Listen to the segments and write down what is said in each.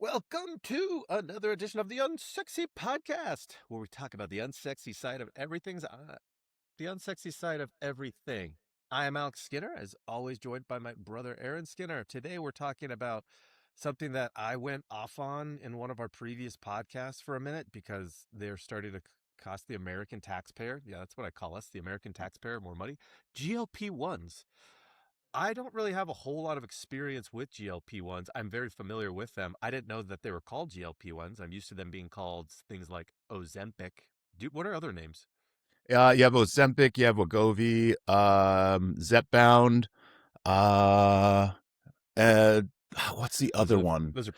Welcome to another edition of the Unsexy Podcast, where we talk about the unsexy side of the unsexy side of everything. I am Alex Skinner, as always, joined by my brother Aaron Skinner. Today, we're talking about something that I went off on in one of our previous podcasts for a minute because they're starting to cost the American taxpayer. Yeah, that's what I call us, the American taxpayer, more money. GLP-1s. I don't really have a whole lot of experience with GLP-1s. I'm very familiar with them. I didn't know that they were called GLP-1s. I'm used to them being called things like Ozempic. What are other names? You have Ozempic, you have Wegovy, Zepbound, uh, uh, what's the Those other are one? those are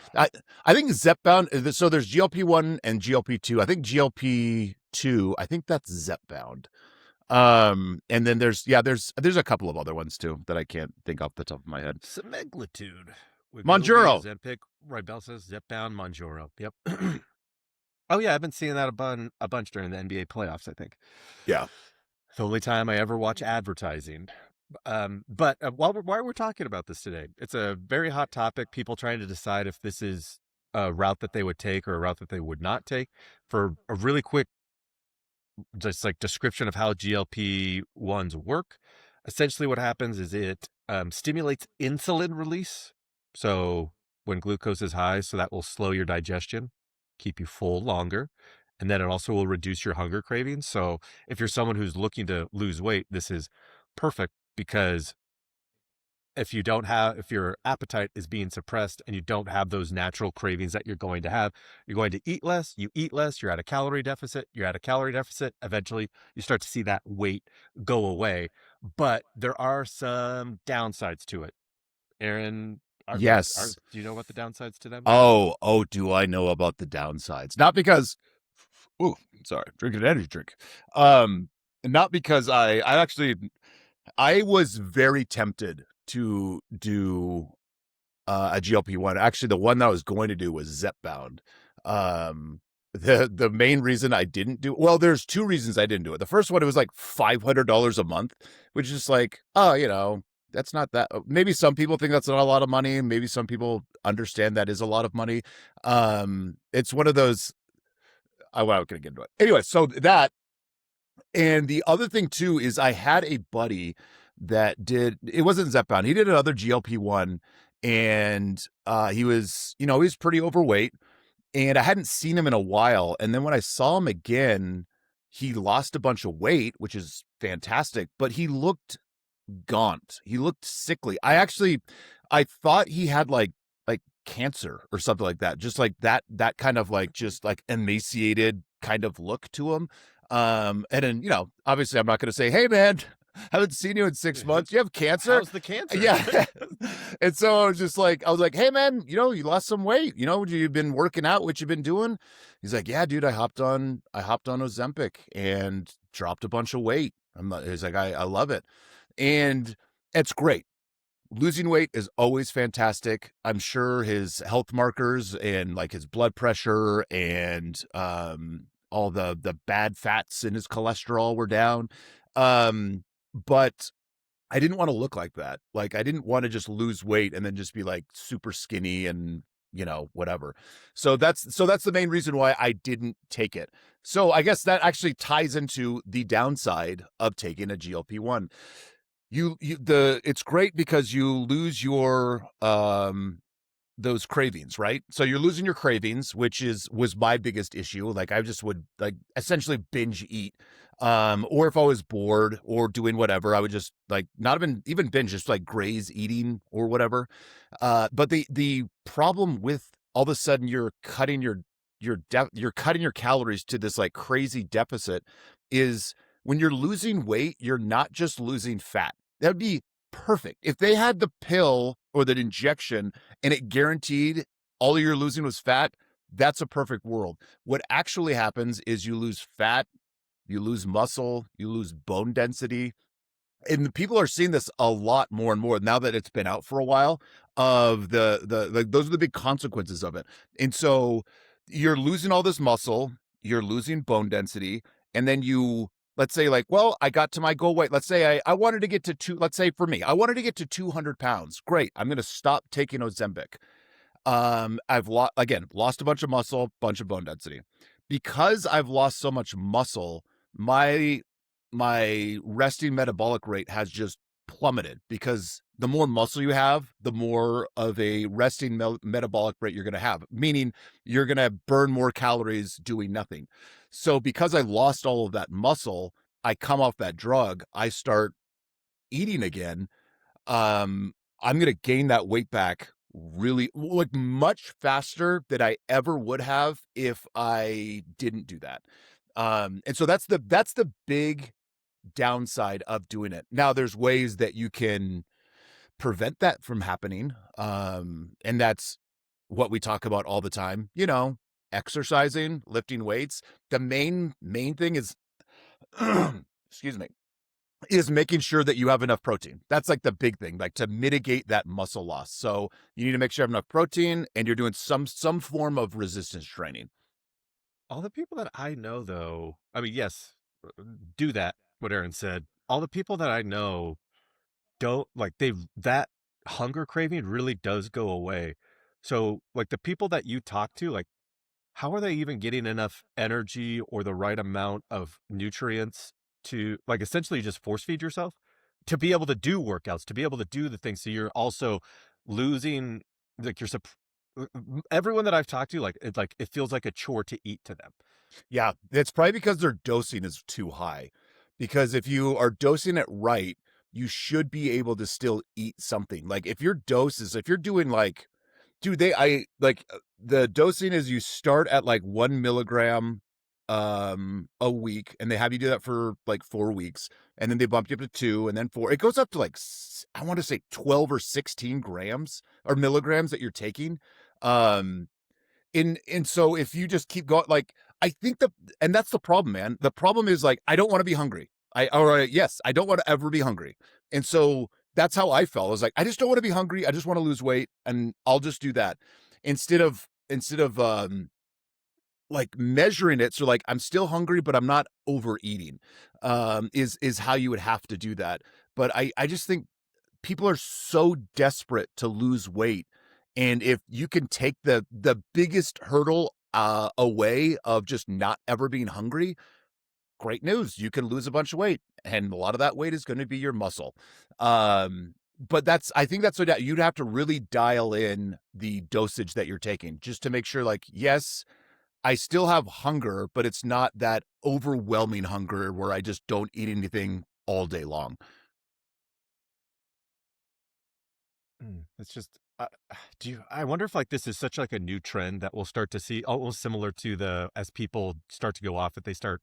I think Zepbound. So there's GLP-1 and GLP-2. I think GLP-2. I think that's Zepbound. And then there's a couple of other ones too that I can't think off the top of my head. semaglutide. Wegovy, Mounjaro. Ozempic, Ribelsis, Zepbound, Mounjaro. Yep. Oh yeah, I've been seeing that a bunch during the NBA playoffs, I think. Yeah. The only time I ever watch advertising. But why we're talking about this today, it's a very hot topic. People trying to decide if this is a route that they would take or a route that they would not take. For a really quick, just like description of how GLP-1s work, essentially what happens is it stimulates insulin release. So when glucose is high, so that will slow your digestion, keep you full longer. And then it also will reduce your hunger cravings. So if you're someone who's looking to lose weight, this is perfect because if your appetite is being suppressed and you don't have those natural cravings that you're going to have, you're going to eat less, you're at a calorie deficit, eventually you start to see that weight go away. But there are some downsides to it. Aaron, Yes. do you know what the downsides to them? Oh, do I know about the downsides? Not because, ooh, sorry, drinking an energy drink. Not because I was very tempted to do a GLP-1. Actually, the one that I was going to do was Zepbound. The main reason I didn't do, well, there's two reasons I didn't do it. The first one, it was like $500 a month, which is like, that's not that. Maybe some people think that's not a lot of money. Maybe some people understand that is a lot of money. It's one of those. I'm not going to get into it anyway. So that, and the other thing too is I had a buddy that did, it wasn't Zepbound. He did another GLP-1, and he was, he was pretty overweight, and I hadn't seen him in a while. And then when I saw him again, he lost a bunch of weight, which is fantastic, but he looked gaunt. He looked sickly. I thought he had like cancer or something like that. Just like that kind of like just like emaciated kind of look to him. And then, obviously I'm not going to say, "Hey man, haven't seen you in 6 months. You have cancer?" How's the cancer? Yeah. And so I was like, "Hey man, you lost some weight. You've been working out, what you've been doing?" He's like, "Yeah, dude, I hopped on Ozempic and dropped a bunch of weight." He's like, I love it. And it's great. Losing weight is always fantastic. I'm sure his health markers and like his blood pressure and all the bad fats in his cholesterol were down. But I didn't want to look like that. Like I didn't want to just lose weight and then just be like super skinny and whatever. So that's the main reason why I didn't take it. So I guess that actually ties into the downside of taking a GLP-1. It's great because you lose your those cravings, right? So you're losing your cravings, which was my biggest issue. Like I just would like essentially binge eat. Or if I was bored or doing whatever, I would just like not even binge, just like graze eating or whatever. But the problem with all of a sudden you're cutting you're cutting your calories to this like crazy deficit is when you're losing weight, you're not just losing fat. That would be perfect. If they had the pill or the injection and it guaranteed all you're losing was fat, that's a perfect world. What actually happens is you lose fat, you lose muscle, you lose bone density. And the people are seeing this a lot more and more now that it's been out for a while of the like those are the big consequences of it. And so you're losing all this muscle, you're losing bone density, and then let's say like, well, I got to my goal weight. Let's say I wanted to get to let's say for me, I wanted to get to 200 pounds. Great. I'm going to stop taking Ozempic. I've lost a bunch of muscle, bunch of bone density. Because I've lost so much muscle, my resting metabolic rate has just plummeted, because the more muscle you have, the more of a resting metabolic rate you're going to have, meaning you're going to burn more calories doing nothing. So because I lost all of that muscle, I come off that drug, I start eating again. I'm going to gain that weight back really, like, much faster than I ever would have if I didn't do that. And so that's the big downside of doing it. Now there's ways that you can prevent that from happening. And that's what we talk about all the time, exercising, lifting weights. The main thing is excuse me, is making sure that you have enough protein. That's like the big thing, like to mitigate that muscle loss. So you need to make sure you have enough protein, and you're doing some form of resistance training. All the people that I know, though, I mean, yes, do that, what Aaron said. All the people that I know don't like that hunger craving really does go away. So, like the people that you talk to, like, how are they even getting enough energy or the right amount of nutrients to, like, essentially just force feed yourself to be able to do workouts, to be able to do the things? So you're also losing, like, everyone that I've talked to, like, it feels like a chore to eat to them. Yeah, it's probably because their dosing is too high. Because if you are dosing it right, you should be able to still eat something. Like if your dose is, if you're doing like, dude, the dosing is, you start at like 1 milligram a week, and they have you do that for like 4 weeks, and then they bump you up to 2, and then 4. It goes up to like, I want to say 12 or 16 grams or milligrams that you're taking. Um and so if you just keep going, like, I think and that's the problem, man. The problem is, like, I don't want to be hungry. Yes, I don't want to ever be hungry. And so that's how I felt. I was like, I just don't want to be hungry. I just want to lose weight, and I'll just do that instead of like measuring it. So like, I'm still hungry, but I'm not overeating. Is how you would have to do that. But I just think people are so desperate to lose weight, and if you can take the biggest hurdle away of just not ever being hungry, great news, you can lose a bunch of weight, and a lot of that weight is going to be your muscle. But I think that's what you'd have to really dial in the dosage that you're taking, just to make sure, like, yes, I still have hunger, but it's not that overwhelming hunger where I just don't eat anything all day long. It's just, I wonder if, like, this is such like a new trend that we'll start to see, almost similar to as people start to go off, that they start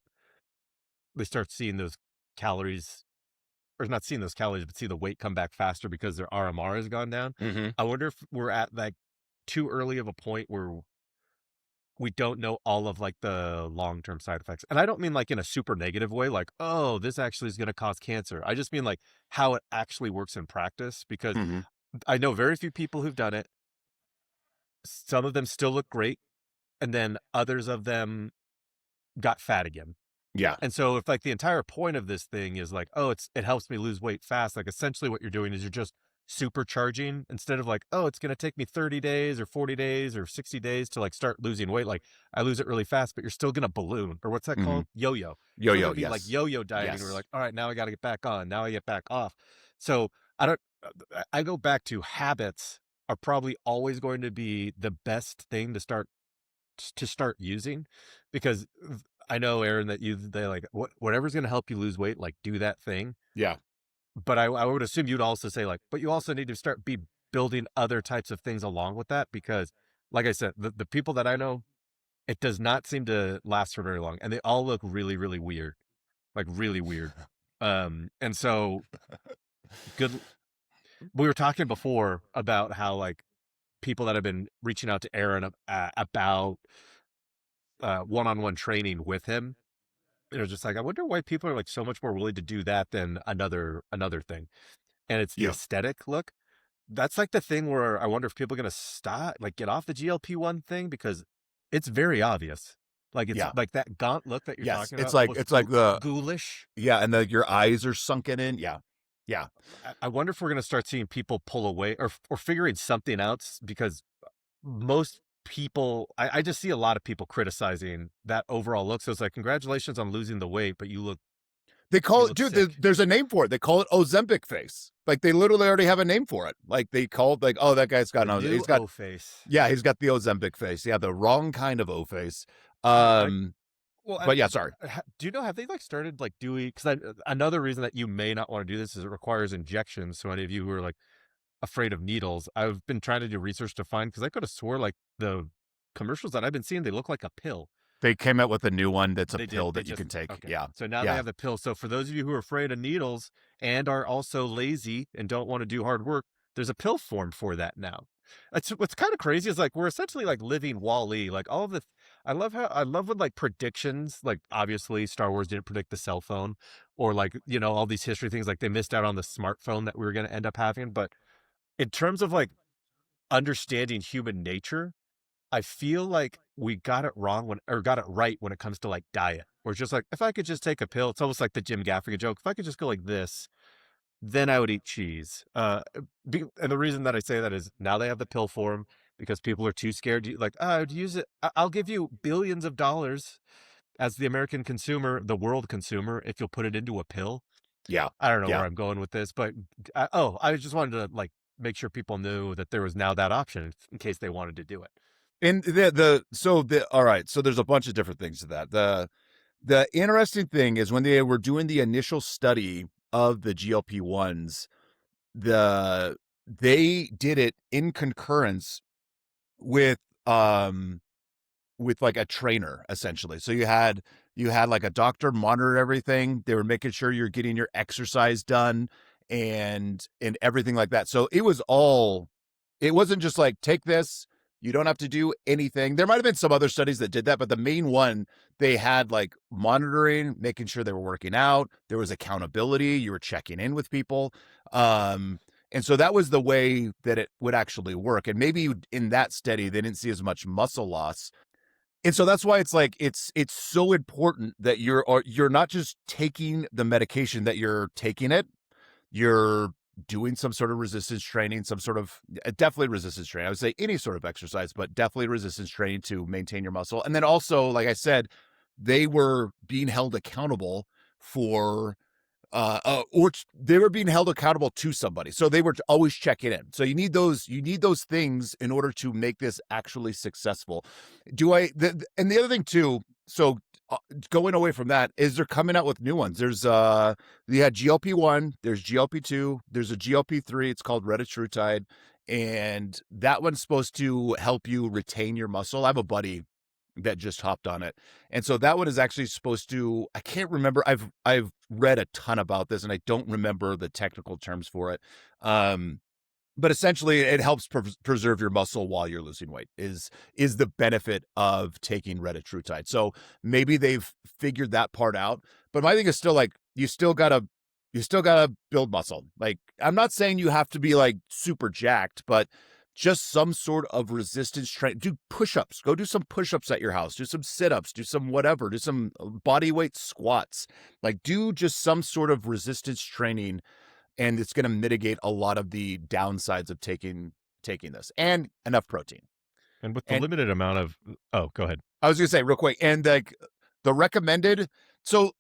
seeing those calories, or not seeing those calories, but see the weight come back faster because their RMR has gone down. Mm-hmm. I wonder if we're at like too early of a point where we don't know all of like the long-term side effects. And I don't mean like in a super negative way, like, oh, this actually is going to cause cancer. I just mean like how it actually works in practice, because Mm-hmm. I know very few people who've done it. Some of them still look great, and then others of them got fat again. Yeah. And so if like the entire point of this thing is like, oh, it helps me lose weight fast, like essentially what you're doing is you're just supercharging, instead of like, oh, it's going to take me 30 days or 40 days or 60 days to like start losing weight. Like I lose it really fast, but you're still going to balloon, or what's that Mm-hmm. called? Yo-yo. Still going Yo-yo. to be like Yes. yo-yo dieting. We're Yes. like, all right, now I got to get back on. Now I get back off. So I don't, I go back to habits are probably always going to be the best thing to start using, because I know, Aaron, that they like, whatever's going to help you lose weight, like do that thing. Yeah. But I would assume you'd also say like, but you also need to start building other types of things along with that, because like I said, the people that I know, it does not seem to last for very long, and they all look really, really weird, like really weird. And so good. We were talking before about how like people that have been reaching out to Aaron about one-on-one training with him. It was just like, I wonder why people are like so much more willing to do that than another thing. And it's the Yeah. aesthetic look. That's like the thing where I wonder if people are gonna stop, like get off the GLP-1 thing, because it's very obvious. Like it's Yeah. like that gaunt look that you're Yes. talking It's about, like almost it's like the ghoulish. yeah, and your eyes are sunken in. Yeah. Yeah. I wonder if we're gonna start seeing people pull away, or figuring something out, because most people, I just see a lot of people criticizing that overall look. So it's like, congratulations on losing the weight, but They you call it, look dude, sick. there's a name for it. They call it Ozempic face. Like they literally already have a name for it. Like they call it like, oh, that guy's got The no, new he's got, O face. yeah, he's got the Ozempic face. Yeah, the wrong kind of O face. I Um, well, but yeah, sorry. do you know, have they like started like doing? Because another reason that you may not want to do this is it requires injections. So any of you who are like afraid of needles, I've been trying to do research to find, because I could have swore like the commercials that I've been seeing, they look like a pill. They came out with a new one that's a They did. pill They that you just can take. okay. Yeah. So now they Yeah. have the pill. So for those of you who are afraid of needles and are also lazy and don't want to do hard work, there's a pill form for that now. It's what's kind of crazy is like we're essentially like living Wall-E. Like all of the, I love when like predictions, like obviously Star Wars didn't predict the cell phone, or like all these history things, like they missed out on the smartphone that we were going to end up having. But in terms of like understanding human nature, I feel like we got it wrong or got it right when it comes to like diet. Where it's just like, if I could just take a pill, it's almost like the Jim Gaffigan joke. If I could just go like this, then I would eat cheese. And the reason that I say that is now they have the pill form because people are too scared to like, I would use it. I'll give you billions of dollars as the American consumer, the world consumer, if you'll put it into a pill. Yeah. I don't know Yeah. where I'm going with this, but I just wanted to like make sure people knew that there was now that option in case they wanted to do it. And all right, so there's a bunch of different things to that. The interesting thing is when they were doing the initial study of the GLP-1s, they did it in concurrence with um with like a trainer essentially. So you had like a doctor monitor everything. They were making sure you're getting your exercise done and everything like that. So it wasn't just like take this, you don't have to do anything. There might have been some other studies that did that, but the main one, they had like monitoring, making sure they were working out. There was accountability. You were checking in with people. And so that was the way that it would actually work. And maybe in that study, they didn't see as much muscle loss. And so that's why it's like it's so important that you're not just taking the medication, that you're taking it, you're doing some sort of resistance training, some sort of definitely resistance training. I would say any sort of exercise, but definitely resistance training to maintain your muscle. And then also, like I said, they were being held accountable for they were being held accountable to somebody, so they were always checking in. So you need those things in order to make this actually successful. And the other thing too, so going away from that, is they're coming out with new ones. There's you had GLP-1, there's GLP-2, there's a GLP-3. It's called retatrutide, and that one's supposed to help you retain your muscle. I have a buddy that just hopped on it. And so that one is actually supposed to, I can't remember. I've read a ton about this and I don't remember the technical terms for it. But essentially it helps preserve your muscle while you're losing weight is the benefit of taking retatrutide. So maybe they've figured that part out, but my thing is still like, you still gotta build muscle. Like, I'm not saying you have to be like super jacked, but just some sort of resistance training. Do push-ups. Go do some push-ups at your house. Do some sit-ups. Do some whatever. Do some body weight squats. Like, do just some sort of resistance training, and it's going to mitigate a lot of the downsides of taking this, and enough protein. And with the And limited amount of, oh, go ahead. I was going to say real quick, and like the recommended, so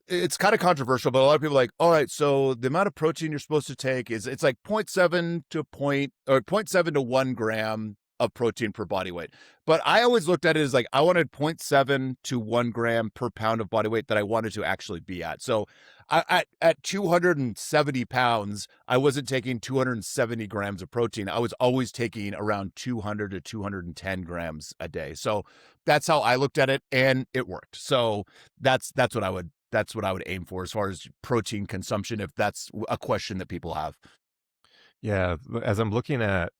it's kind of controversial, but a lot of people are like, all right, so the amount of protein you're supposed to take it's like 0.7 to 0.7 to 1 gram of protein per body weight. But I always looked at it as like, I wanted 0.7 to 1 gram per pound of body weight that I wanted to actually be at. So at 270 pounds, I wasn't taking 270 grams of protein. I was always taking around 200 to 210 grams a day. So that's how I looked at it, and it worked. So that's what I would aim for as far as protein consumption, if that's a question that people have. Yeah, as I'm looking at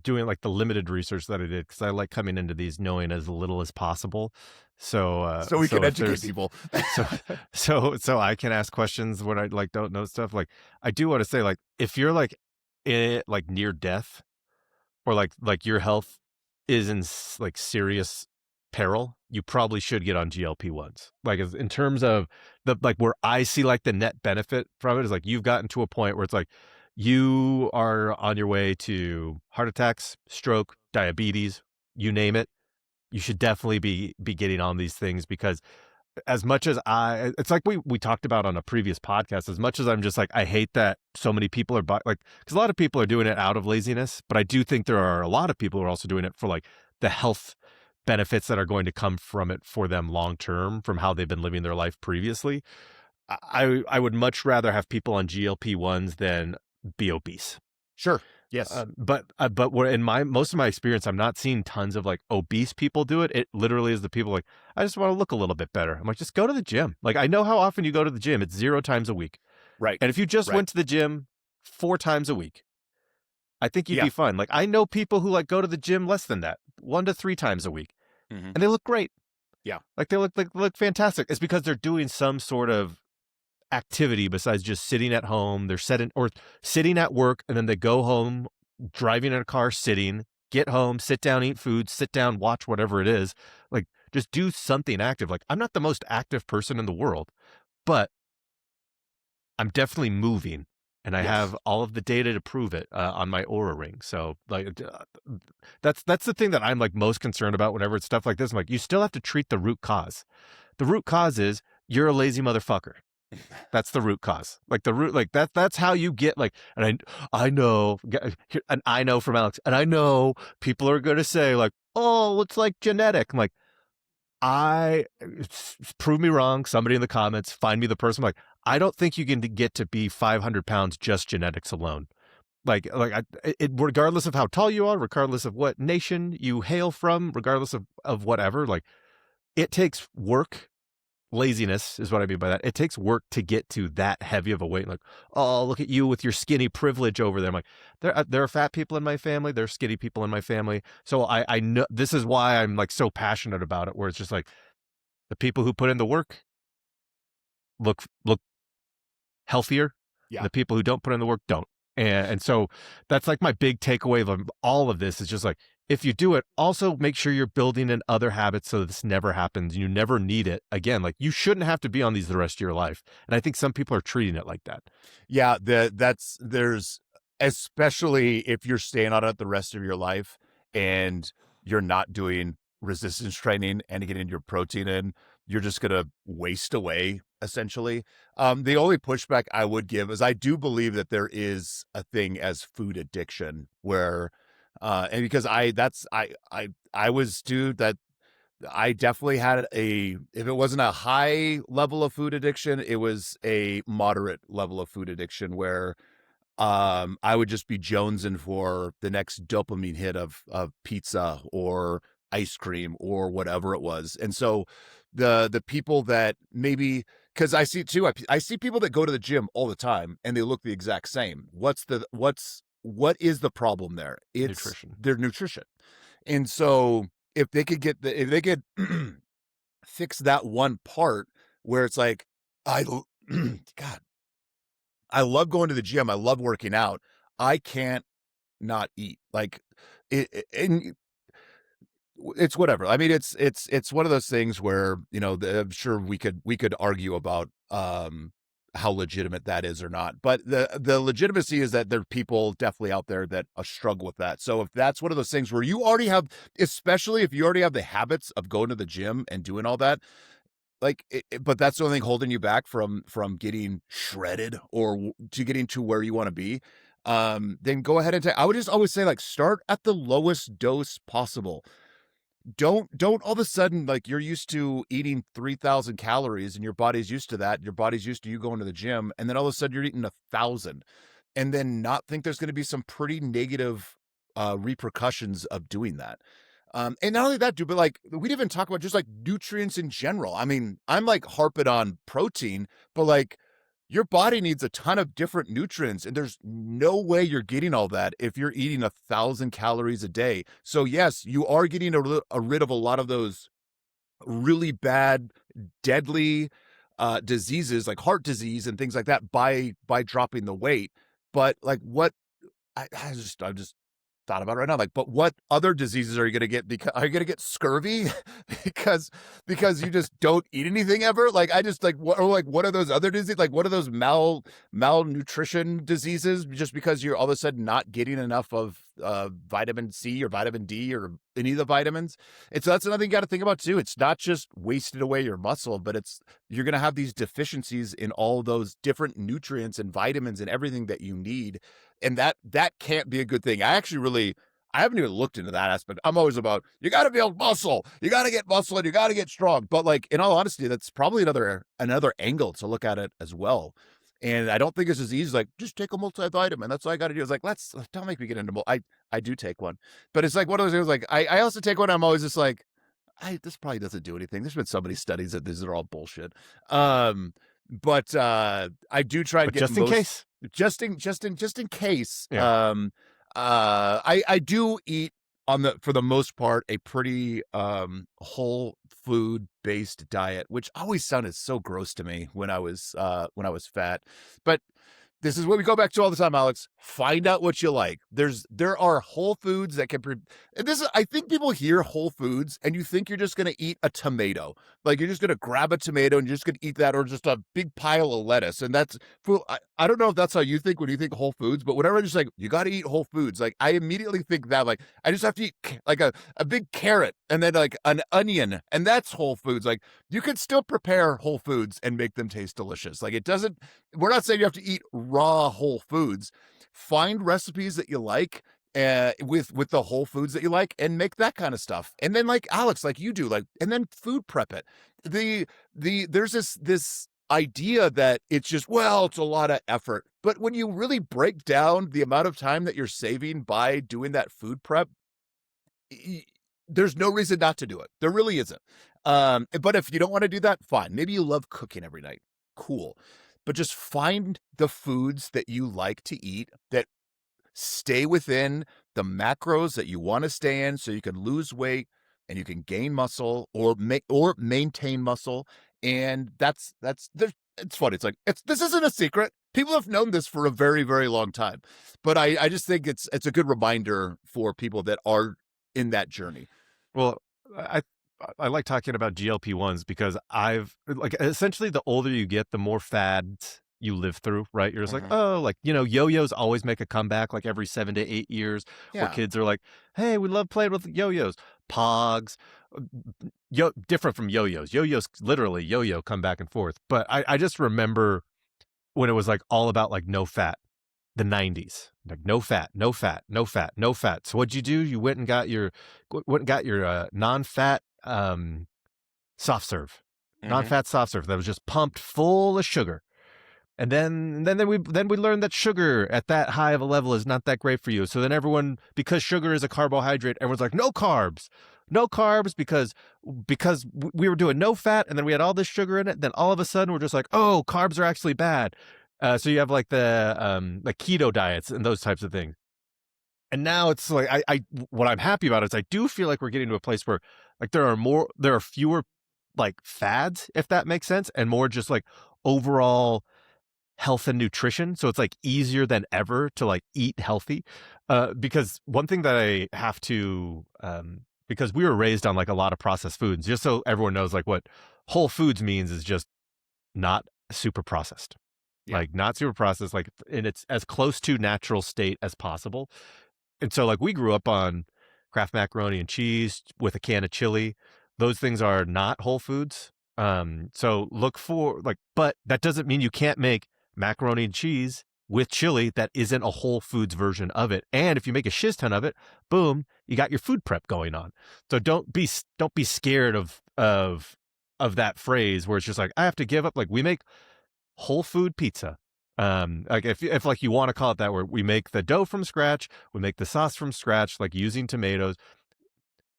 doing like the limited research that I did, because I like coming into these knowing as little as possible. So we can if educate people. so so I can ask questions when I like don't know stuff. Like I do want to say, like if you're like like near death, or like your health is in like serious peril, you probably should get on GLP-1s. Like in terms of the like where I see like the net benefit from it is like you've gotten to a point where it's like you are on your way to heart attacks, stroke, diabetes, you name it. You should definitely be getting on these things because as much as it's like we talked about on a previous podcast, as much as I'm just like, I hate that so many people are like, because a lot of people are doing it out of laziness, but I do think there are a lot of people who are also doing it for like the health benefits that are going to come from it for them long term from how they've been living their life previously. I would much rather have people on GLP-1s than be obese. Sure. Yes. But where in my most of my experience, I'm not seeing tons of like obese people do it. It literally is the people like, I just want to look a little bit better. I'm like, just go to the gym. Like, I know how often you go to the gym. It's 0 times a week. Right. And if you just Right. went to the gym 4 times a week, I think you'd Yeah. be fine. Like, I know people who like go to the gym less than that, 1 to 3 times a week, Hmm. and they look great. Yeah. Like they look fantastic. It's because they're doing some sort of activity besides just sitting at home. They're sitting at work and then they go home, driving in a car, sitting, get home, sit down, eat food, sit down, watch whatever it is. Like just do something active. Like I'm not the most active person in the world, but I'm definitely moving and I Yes. have all of the data to prove it on my Aura ring. So like that's the thing that I'm like most concerned about whenever it's stuff like this. I'm like, you still have to treat the root cause. The root cause is you're a lazy motherfucker. That's the root cause. Like the root, like that's how you get like, and I know, and I know from Alex, and I know people are going to say like, oh, it's like genetic. I'm like, prove me wrong. Somebody in the comments, find me the person. I'm like, I don't think you can get to be 500 pounds just genetics alone. Regardless of how tall you are, regardless of what nation you hail from, regardless of whatever, like it takes work. Laziness is what I mean by that. It takes work to get to that heavy of a weight. Like, oh, look at you with your skinny privilege over there. I'm like, there are fat people in my family. There are skinny people in my family. So I know this is why I'm like so passionate about it. Where it's just like the people who put in the work look healthier. Yeah. The people who don't put in the work don't. And so that's like my big takeaway of all of this is just like, if you do it, also make sure you're building in other habits so this never happens. You never need it again. Like you shouldn't have to be on these the rest of your life. And I think some people are treating it like that. Yeah. There's, especially if you're staying on it the rest of your life and you're not doing resistance training and getting your protein in, you're just going to waste away essentially. The only pushback I would give is I do believe that there is a thing as food addiction where, and because I was dude that I definitely had if it wasn't a high level of food addiction, it was a moderate level of food addiction where I would just be jonesing for the next dopamine hit of pizza or ice cream or whatever it was. And so the people that maybe, because I see too, I see people that go to the gym all the time and they look the exact same. What is the problem there? It's Nutrition. their nutrition. And so if they could if they could fix that one part where it's like, God, I love going to the gym. I love working out. I can't not eat. Like and it's whatever. I mean, it's one of those things where, I'm sure we could argue about how legitimate that is or not. But the legitimacy is that there are people definitely out there that struggle with that. So if that's one of those things where you already have, especially if you already have the habits of going to the gym and doing all that, like but that's the only thing holding you back from getting shredded or to getting to where you want to be, then go ahead and I would just always say, like, start at the lowest dose possible. Don't all of a sudden, like, you're used to eating 3,000 calories and your body's used to that, your body's used to you going to the gym, and then all of a sudden you're eating 1,000 and then not think there's going to be some pretty negative repercussions of doing that. And not only that, dude, but like we didn't even talk about just like nutrients in general. I mean, I'm like harping on protein, but like your body needs a ton of different nutrients, and there's no way you're getting all that if you're eating 1,000 calories a day. So yes, you are getting rid of a lot of those really bad, deadly diseases like heart disease and things like that by dropping the weight. But like what I just thought about it right now. Like, but what other diseases are you going to get? Because are you going to get scurvy because you just don't eat anything ever? Like, I just like what are those other diseases? Like, what are those malnutrition diseases? Just because you're all of a sudden not getting enough of vitamin C or vitamin D or any of the vitamins. And so that's another thing you got to think about too. It's not just wasted away your muscle, but you're going to have these deficiencies in all those different nutrients and vitamins and everything that you need. And that can't be a good thing. I haven't even looked into that aspect. I'm always about, you got to build muscle, you got to get muscle, and you got to get strong. But like, in all honesty, that's probably another angle to look at it as well. And I don't think it's as easy as like, just take a multivitamin. That's all I got to do. It's like, don't make me get into I do take one, but it's like one of those things. Like, I also take one. I'm always just like, this probably doesn't do anything. There's been so many studies that these are all bullshit. But I do try to get just in case. Just in case. Yeah. I do eat for the most part a pretty whole food based diet, which always sounded so gross to me when I was fat. But this is what we go back to all the time, Alex. Find out what you like. There are whole foods that can. I think people hear whole foods and you think you're just going to eat a tomato. Like you're just going to grab a tomato and you're just going to eat that, or just a big pile of lettuce. And that's. I don't know if that's how you think when you think whole foods, but whenever I'm just like, you got to eat whole foods, like I immediately think that like I just have to eat like a big carrot and then like an onion, and that's whole foods. Like you can still prepare whole foods and make them taste delicious. Like it doesn't. We're not saying you have to eat raw whole foods. Find recipes that you like with the whole foods that you like and make that kind of stuff. And then like Alex, like you do, like, and then food prep it. There's this idea that it's just, well, it's a lot of effort. But when you really break down the amount of time that you're saving by doing that food prep, there's no reason not to do it. There really isn't. But if you don't want to do that, fine. Maybe you love cooking every night. Cool. But just find the foods that you like to eat that stay within the macros that you want to stay in, so you can lose weight and you can gain muscle or maintain muscle. And it's funny. It's like, this isn't a secret. People have known this for a very, very long time. But I just think it's a good reminder for people that are in that journey. Well, I like talking about GLP-1s because I've like, essentially the older you get, the more fads you live through, right? You're just like, oh, like, yo-yos always make a comeback like every 7 to 8 years, where kids are like, hey, we love playing with yo-yos. Pogs, different from yo-yos. Yo-yos, literally yo-yo, come back and forth. But I just remember when it was like all about like no fat, the 90s, like no fat, no fat, no fat, no fat. So what'd you do? You went and got your non-fat soft serve, non-fat soft serve that was just pumped full of sugar. And then we learned that sugar at that high of a level is not that great for you. So then everyone, because sugar is a carbohydrate, everyone's like, no carbs, because we were doing no fat, and then we had all this sugar in it. Then all of a sudden we're just like, oh, carbs are actually bad. So you have like the like keto diets and those types of things. And now it's like what I'm happy about is I do feel like we're getting to a place where like there are fewer like fads, if that makes sense, and more just like overall health and nutrition. So it's like easier than ever to like eat healthy. Because one thing that I have to, because we were raised on like a lot of processed foods, just so everyone knows, like what whole foods means is just not super processed, like not super processed, like, and it's as close to natural state as possible. And so like we grew up on Kraft macaroni and cheese with a can of chili. Those things are not whole foods. So look for like, but that doesn't mean you can't make macaroni and cheese with chili that isn't a whole foods version of it. And if you make a shiz ton of it, boom, you got your food prep going on. So don't be scared of that phrase where it's just like, I have to give up. Like we make whole food pizza. Like if like you want to call it that, where we make the dough from scratch, we make the sauce from scratch, like using tomatoes,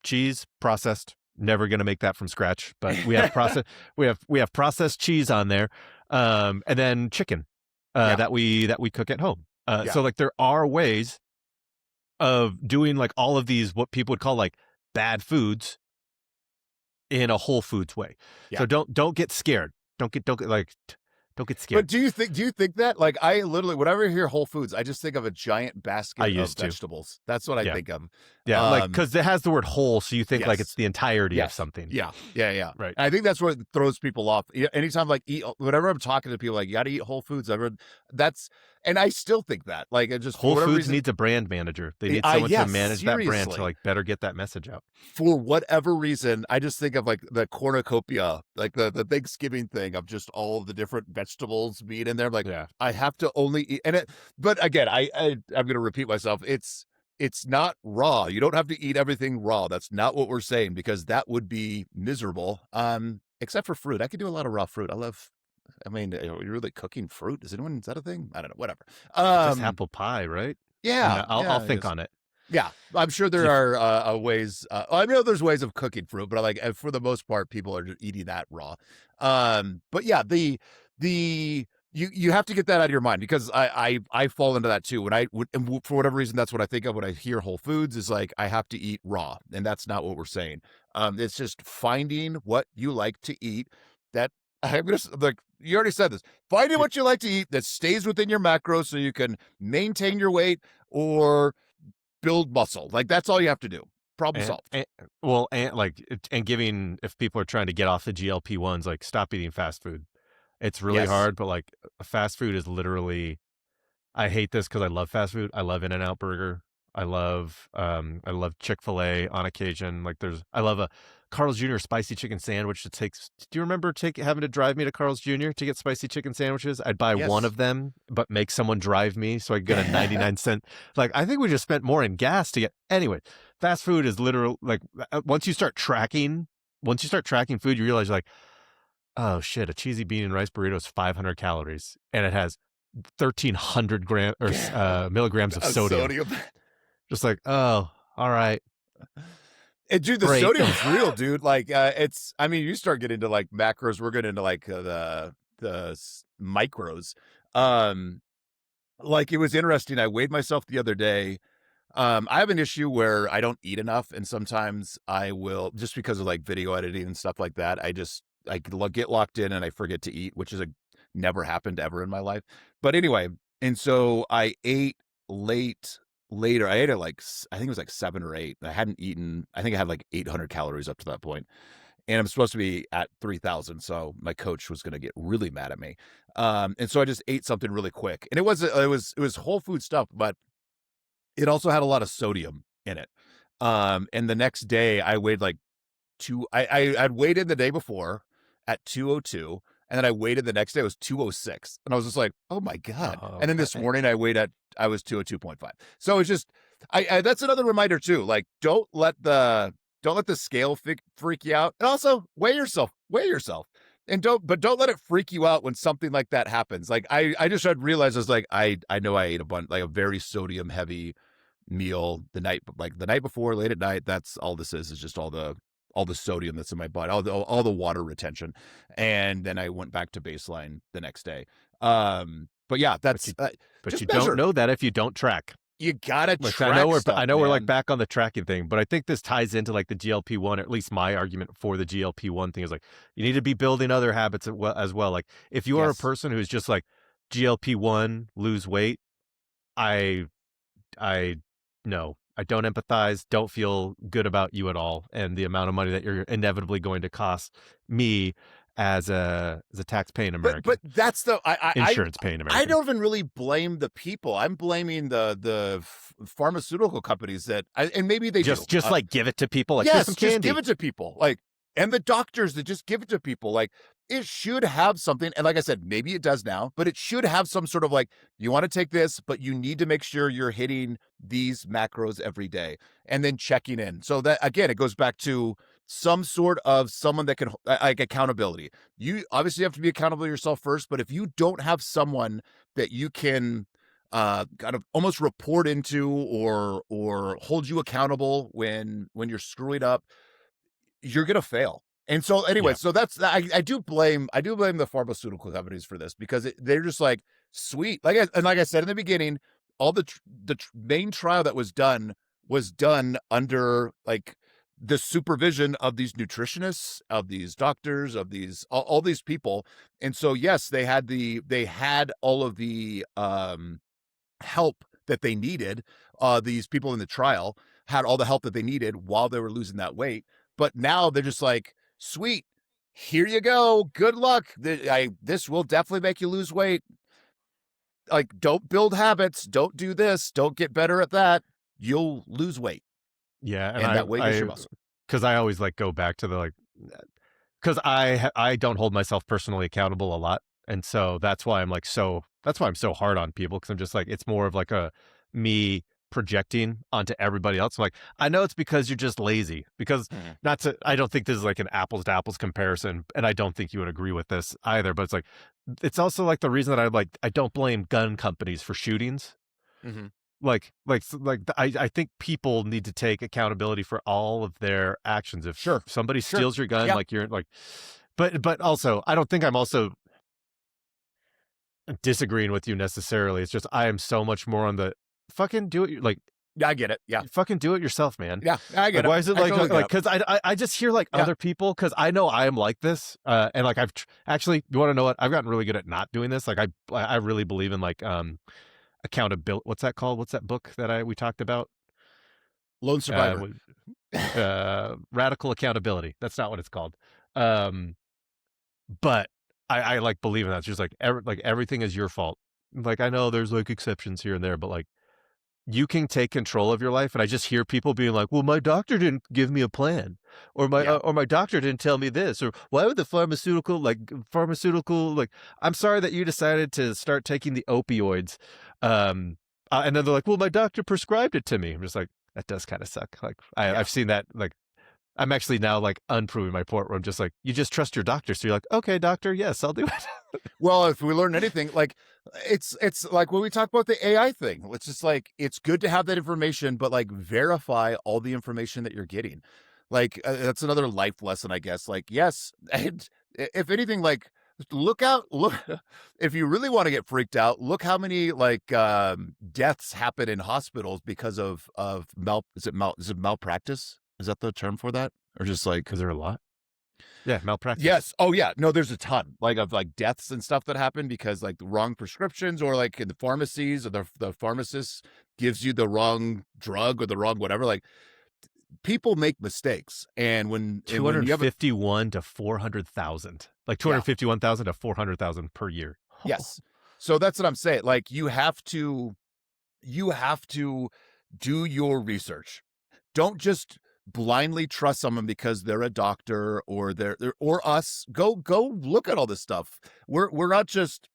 cheese, processed. Never going to make that from scratch, but we have we have processed cheese on there. And then chicken, that we cook at home. So like there are ways of doing like all of these, what people would call like bad foods, in a whole foods way. So don't get scared. Don't get like, Don't get But scared. do you think that? Like, I literally, whenever I hear Whole Foods, I just think of a giant I basket of used to. vegetables. That's what I Yeah. think of. Yeah. Like, Um, because it has the word whole. So you think like it's yes. the entirety of Yes. something. Yeah. Yeah. Yeah. Right. And I think that's what throws people off. Yeah, anytime, like, whenever I'm talking to people, like, you got to eat Whole Foods. That's, and I still think that, like, it just, for Whole whatever Foods reason, needs a brand manager. They need someone to yes, manage that brand to seriously. like better get that message out. For whatever reason, I just think of like the cornucopia, like the Thanksgiving thing of just all the different vegetables being in there. Like, Yeah. I have to only eat, and it, but again, I'm going to repeat myself. It's not raw. You don't have to eat everything raw. That's not what we're saying, because that would be miserable. Except for fruit. I could do a lot of raw fruit. I mean, you're really cooking fruit. Is that a thing? I don't know. Whatever. Just Um, apple pie, right? I mean, yeah, I'll yeah, I think guess. on it. Yeah, I'm sure So there are ways. I know there's ways of cooking fruit, but like, for the most part, people are just eating that raw. But yeah, the you have to get that out of your mind, because I fall into that too. When and for whatever reason, that's what I think of when I hear Whole Foods, is like, I have to eat raw, and that's not what we're saying. It's just finding what you like to eat. That I'm just like, you already said this. Finding yeah. what you like to eat that stays within your macros, so you can maintain your weight or build muscle. Like, that's all you have to do. Problem And, solved. and well, and like, and giving, if people are trying to get off the GLP-1s, like stop eating fast food. It's really Yes. hard, but like fast food is literally, I hate this because I love fast food. I love In-N-Out Burger. I love Chick-fil-A on occasion. Like I love a Carl's Jr. spicy chicken sandwich that takes, do you remember having to drive me to Carl's Jr. to get spicy chicken sandwiches? I'd buy one Yes. of them, but make someone drive me so I could get a 99 cent. Like, I think we just spent more in gas to get, anyway, fast food is literal. Like, once you start tracking food, you realize, like, oh shit, a cheesy bean and rice burrito is 500 calories and it has 1,300 milligrams of sodium. Sodium. Just like, oh, all right, And dude, the great. sodium's real, dude. Like, it's, I mean, you start getting into like macros, we're getting into like micros. Um, like, it was interesting. I weighed myself the other day. I have an issue where I don't eat enough, and sometimes I will, just because of like video editing and stuff like that. I get locked in and I forget to eat, which is never happened ever in my life. But anyway, and so I ate later. I ate at like, I think it was like 7 or 8. I hadn't eaten. I think I had like 800 calories up to that point, and I'm supposed to be at 3,000. So my coach was going to get really mad at me. And so I just ate something really quick, and it was whole food stuff, but it also had a lot of sodium in it. And the next day I weighed like I'd waited the day before at 202, and then I waited the next day, it was 206. And I was just like, oh my God. Oh, And then this morning I was 202.5. So it's just, that's another reminder too. Like, don't let the scale freak you out. And also weigh yourself. And don't let it freak you out when something like that happens. Like, I just had realized, I was like, I know I ate like a very sodium heavy meal the night before, late at night. That's all this is just all the sodium that's in my body, all the water retention. And then I went back to baseline the next day. But yeah, that's but just you measure. don't know that if you don't track. You gotta Which track stuff, I know we're like man. back on the tracking thing, but I think this ties into like the GLP-1, or at least my argument for the GLP-1 thing is like, you need to be building other habits as well. Like, if you are a Yes. person who's just like GLP-1, lose weight, I no, I don't empathize, don't feel good about you at all, and the amount of money that you're inevitably going to cost me as a tax-paying American. But that's the insurance-paying American. I don't even really blame the people. I'm blaming the pharmaceutical companies and maybe they just do. like give it to people. Like, yes, here's some candy. Just give it to people. Like, and the doctors that just give it to people. Like, it should have something. And like I said, maybe it does now, but it should have some sort of like, you want to take this, but you need to make sure you're hitting these macros every day and then checking in. So that, again, it goes back to some sort of someone that can, like, accountability. You obviously have to be accountable to yourself first, but if you don't have someone that you can kind of almost report into or hold you accountable when you're screwing up, you're gonna fail. And so anyway, Yeah. so that's, I do blame the pharmaceutical companies for this, because they're just like, sweet. Like I said in the beginning, all the main trial that was done under like the supervision of these nutritionists, of these doctors, of these all these people. And so yes, they had all of the help that they needed. These people in the trial had all the help that they needed while they were losing that weight. But now they're just like, sweet, here you go. Good luck. This will definitely make you lose weight. Like, don't build habits. Don't do this. Don't get better at that. You'll lose weight. Yeah, and And that weight is your muscle. because I always like go back to the like, because I don't hold myself personally accountable a lot, and so that's why I'm so hard on people, because I'm just like, it's more of like a me projecting onto everybody else. I'm like, I know it's because you're just lazy, because I don't think this is like an apples to apples comparison, and I don't think you would agree with this either, but it's like, it's also like the reason that I don't blame gun companies for shootings. Mm-hmm. I think people need to take accountability for all of their actions. If Sure. somebody steals your gun, Yeah. like you're like, but also, I don't think I'm also disagreeing with you necessarily. It's just, I am so much more on the fucking do it. Like, Yeah, I get it. Yeah. fucking do it yourself, man. Yeah, I get Like, it. why is it I like, totally get it. because I just hear like Yeah. other people, because I know I am like this, and like actually, you want to know what? I've gotten really good at not doing this. Like, I really believe in like accountability. What's that called? What's that book that we talked about? Lone survivor. Radical accountability. That's not what it's called. But I like believe in that. It's just like everything is your fault. Like, I know there's like exceptions here and there, but like, you can take control of your life. And I just hear people being like, well, my doctor didn't give me a plan, or my doctor didn't tell me this, or why would the pharmaceutical, I'm sorry that you decided to start taking the opioids. And then they're like, well, my doctor prescribed it to me. I'm just like, that does kind of suck. Like, I've seen that. Like, I'm actually now like unproving my point, where I'm just like, you just trust your doctor. So you're like, okay, doctor, yes, I'll do it. Well, if we learn anything, like it's like when we talk about the AI thing, it's just like, it's good to have that information, but like, verify all the information that you're getting. Like, that's another life lesson, I guess. Like, yes, and if anything, like, look, if you really want to get freaked out, look how many like deaths happen in hospitals because of is it malpractice? Is that the term for that? Or just like, Is there a lot? Yeah, malpractice. yes. Oh yeah. No, there's a ton like of like deaths and stuff that happen because like the wrong prescriptions, or like in the pharmacies, or the pharmacist gives you the wrong drug or the wrong whatever. Like, people make mistakes. And when you have 251 to 400,000, like 251,000 to 400,000 per year. Yes. So that's what I'm saying. Like, you have to do your research. Don't just blindly trust someone because they're a doctor, or they're or us. Go look at all this stuff. We're not just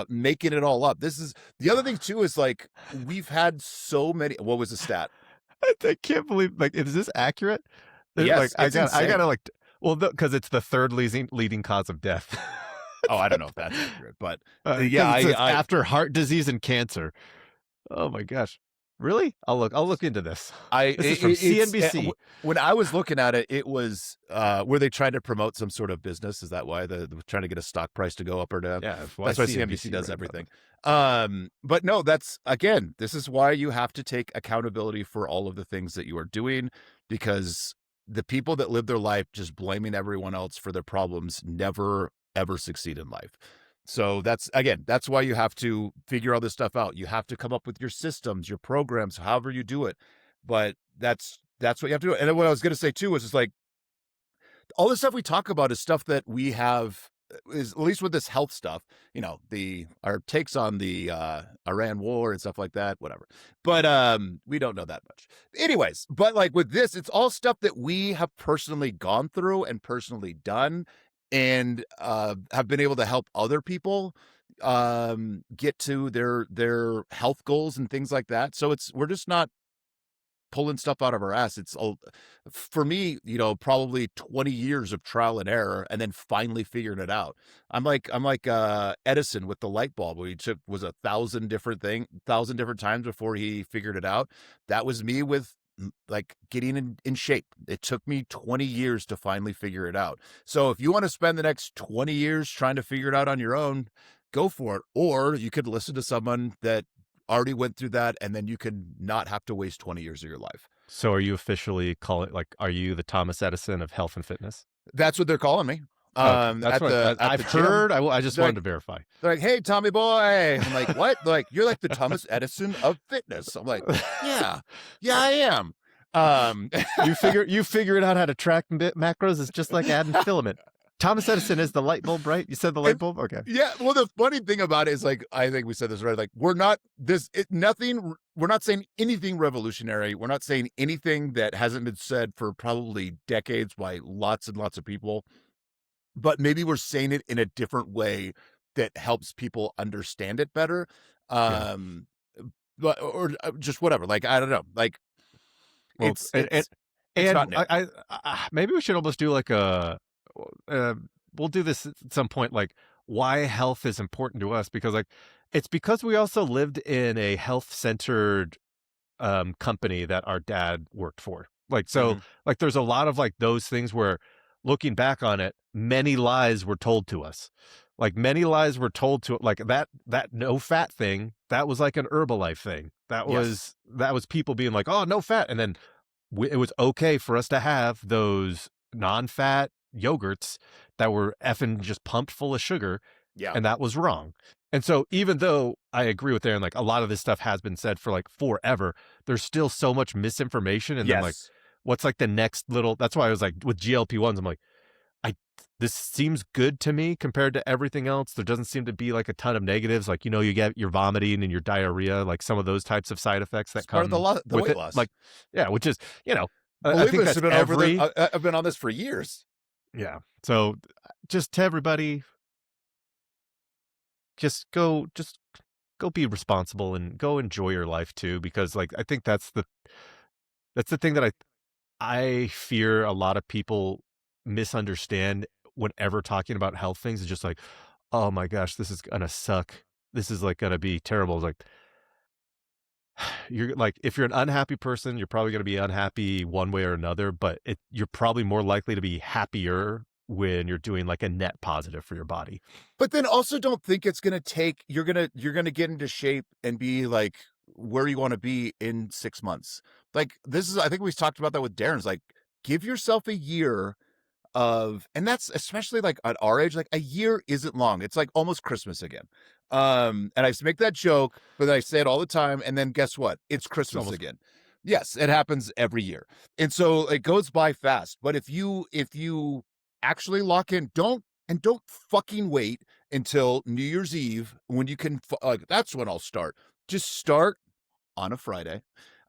making it all up. This is the other thing too, is like, we've had so many. What was the stat? I can't believe, like, is this accurate? Yes, like, I gotta like, well, because it's the third leading cause of death. Oh, I don't know if that's accurate, but yeah, after heart disease and cancer. Oh my gosh. Really? I'll look into this. This is from CNBC. When I was looking at it, it was were they trying to promote some sort of business? Is that why they're trying to get a stock price to go up or down? Yeah, that's why CNBC does right everything. But no, that's, again, this is why you have to take accountability for all of the things that you are doing, because the people that live their life just blaming everyone else for their problems never ever succeed in life. So that's why you have to figure all this stuff out. You have to come up with your systems, your programs, however you do it. But that's what you have to do. And what I was going to say too is just like, all the stuff we talk about is stuff that we have, is at least with this health stuff, our takes on the Iran war and stuff like that, whatever. But we don't know that much. Anyways, but like with this, it's all stuff that we have personally gone through and personally done, and have been able to help other people get to their health goals and things like that. So we're just not pulling stuff out of our ass. It's for me, probably 20 years of trial and error, and then finally figuring it out. I'm like Edison with the light bulb, where he was 1,000 different times before he figured it out. That was me with like getting in shape. It took me 20 years to finally figure it out. So if you want to spend the next 20 years trying to figure it out on your own, go for it. Or you could listen to someone that already went through that, and then you can not have to waste 20 years of your life. So are you officially calling, like, are you the Thomas Edison of health and fitness? That's what they're calling me. Okay, that's At what the I've gym. heard. I just They're wanted like, to verify. they're like, "Hey, Tommy boy." I'm like, "What?" They're like, "You're like the Thomas Edison of fitness." I'm like, "Yeah, yeah, I am." Um, You figuring out how to track macros is just like adding filament. Thomas Edison is the light bulb, right? You said the light and bulb? Okay. yeah, well, the funny thing about it is, like, I think we said this right. Like, we're not nothing. We're not saying anything revolutionary. We're not saying anything that hasn't been said for probably decades by lots and lots of people. But maybe we're saying it in a different way that helps people understand it better. Yeah. Um, but or just whatever. Like, I don't know. Like, Well, it's and and, it's it's not and new. maybe we should almost do like uh, we'll do this at some point, like why health is important to us, because like it's because we also lived in a health centered company that our dad worked for. Like, so Mhm. like there's a lot of like those things where looking back on it, many lies were told to us. Like many lies were told to, like, that no fat thing, that was like an Herbalife thing. Yes. That was people being like, "Oh, no fat." And then it was okay for us to have those non-fat yogurts that were effing just pumped full of sugar, Yeah. and that was wrong. And so even though I agree with Aaron, like a lot of this stuff has been said for like forever, there's still so much misinformation. And then like, Yes. what's like the next little? That's why I was like with GLP-1s, I'm like, I this seems good to me compared to everything else. There doesn't seem to be like a ton of negatives. Like, you get your vomiting and your diarrhea, like some of those types of side effects It's that part of come the with weight it. loss. Like, yeah, which is, I Believe me, think this has that's been over the. every, I've been on this for years. yeah. So just to everybody, just go be responsible and go enjoy your life too, because like I think that's the thing that I fear a lot of people misunderstand whenever talking about health things. Is just like, oh my gosh, this is gonna suck, this is like gonna be terrible. It's like, you're like, if you're an unhappy person, you're probably gonna be unhappy one way or another, but you're probably more likely to be happier when you're doing like a net positive for your body. But then also don't think it's gonna take. You're gonna get into shape and be like where you want to be in 6 months. Like this is. I think we talked about that with Darren's. Like, give yourself a year of, and that's especially like at our age, like a year isn't long. It's like almost Christmas again. And I used to make that joke, but I say it all the time. And then guess what? It's It's Christmas almost, again. Yes, it happens every year. And so it goes by fast. But if you actually lock in, don't fucking wait until New Year's Eve when you can, like, that's when I'll start. Just start on a Friday,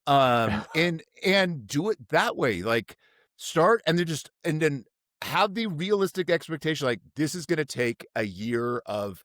and do it that way. Like, start and then have the realistic expectation, like, this is going to take a year of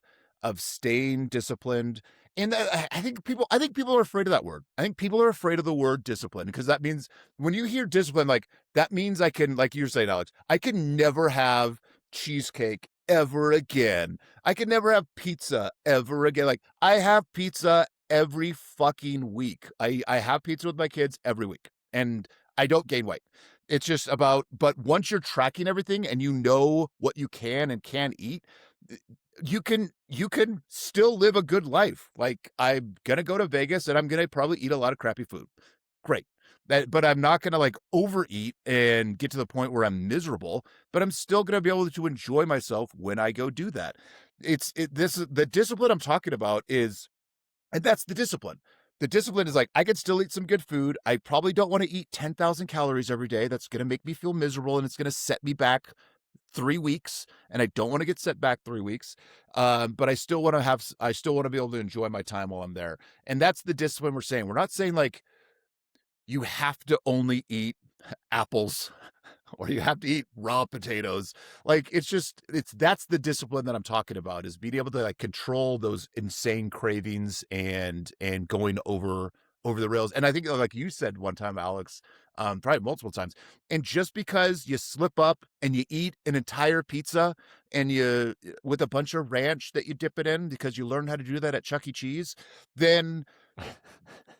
staying disciplined. And I think people are afraid of that word. I think people are afraid of the word discipline, because that means, when you hear discipline, like, that means I can, like you're saying, Alex, I can never have cheesecake ever again. I can never have pizza ever again. Like, I have pizza every fucking week. I have pizza with my kids every week, and I don't gain weight. It's just about, but once you're tracking everything and you know what you can and can't eat, you can still live a good life. Like, I'm gonna go to Vegas and I'm gonna probably eat a lot of crappy food. Great. But I'm not gonna like overeat and get to the point where I'm miserable, but I'm still gonna be able to enjoy myself when I go do that. This is the discipline I'm talking about, is, and that's the discipline. The discipline is like, I can still eat some good food. I probably don't want to eat 10,000 calories every day. That's going to make me feel miserable, and it's going to set me back 3 weeks. And I don't want to get set back 3 weeks. But I still want to be able to enjoy my time while I'm there. And that's the discipline we're saying. We're not saying like you have to only eat apples or you have to eat raw potatoes. Like, that's the discipline that I'm talking about, is being able to like control those insane cravings and going over the rails. And I think, like you said one time, Alex, probably multiple times, and just because you slip up and you eat an entire pizza and you, with a bunch of ranch that you dip it in because you learned how to do that at Chuck E. Cheese, then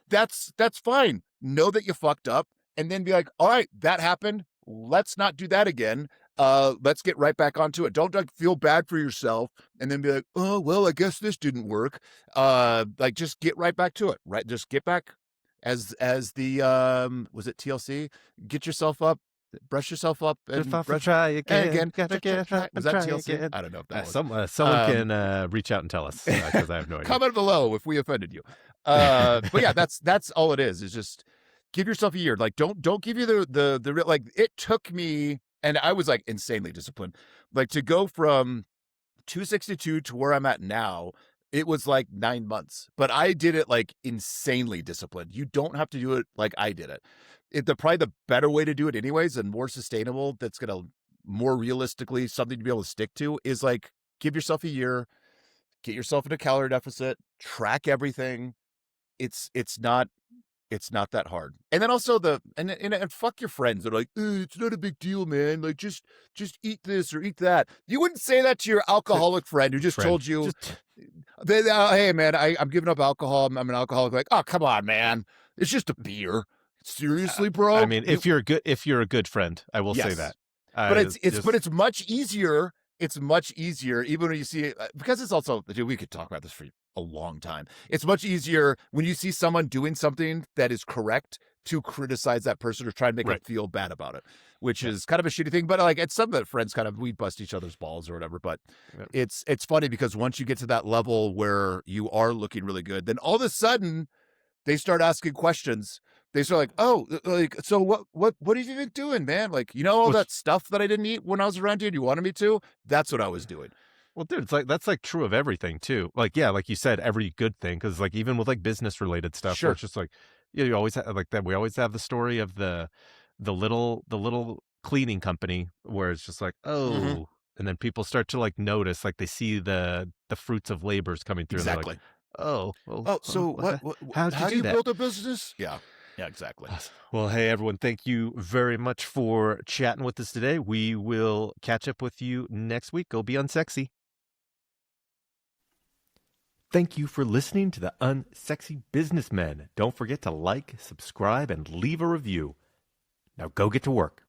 that's fine. Know that you fucked up, and then be like, all right, that happened. Let's not do that again. Let's get right back onto it. Don't like feel bad for yourself and then be like, oh well, I guess this didn't work. Like, just get right back to it. Right, just get back. as the was it TLC? Get yourself up, brush yourself up, and If I brush try again, Try, gotta get up was and that try TLC? again. I don't know if that was. Someone can reach out and tell us because I have no idea. Comment below if we offended you. But yeah, that's all it is. Is just give yourself a year. Like don't give you the real, like it took me, and I was like insanely disciplined, like to go from 262 to where I'm at now. It was like 9 months, but I did it like insanely disciplined. You don't have to do it like I did it. Probably the better way to do it anyways, and more sustainable, that's going to more realistically something to be able to stick to, is like give yourself a year, get yourself in a calorie deficit, track everything. It's not that hard. And then also and fuck your friends. They're like, it's not a big deal, man. Like just eat this or eat that. You wouldn't say that to your alcoholic friend who just told you, hey man, I'm giving up alcohol. I'm an alcoholic. Like, oh come on, man, it's just a beer. Seriously, bro. I mean, if you're a good friend, I will say that. But it's much easier. It's much easier, even when you see it, because it's also, dude, we could talk about this for a long time. It's much easier when you see someone doing something that is correct to criticize that person or try to make them feel bad about it, which is kind of a shitty thing. But like, it's some of the friends kind of, we bust each other's balls or whatever. But it's funny because once you get to that level where you are looking really good, then all of a sudden they start asking questions. They start like, oh, like, so what have you been doing, man? Like, all that stuff that I didn't eat when I was around you and you wanted me to? That's what I was doing. Well, dude, it's like, that's like true of everything too. Like, yeah, like you said, every good thing. Cause like, even with like business related stuff, Sure. where it's just like, you always have like that. We always have the story of the little cleaning company where it's just like, oh, and then people start to like notice, like they see the fruits of labors coming through. Exactly. And they're like, so how do you build a business? Yeah, exactly. Well, hey, everyone, thank you very much for chatting with us today. We will catch up with you next week. Go be unsexy. Thank you for listening to the Unsexy Businessmen. Don't forget to like, subscribe, and leave a review. Now go get to work.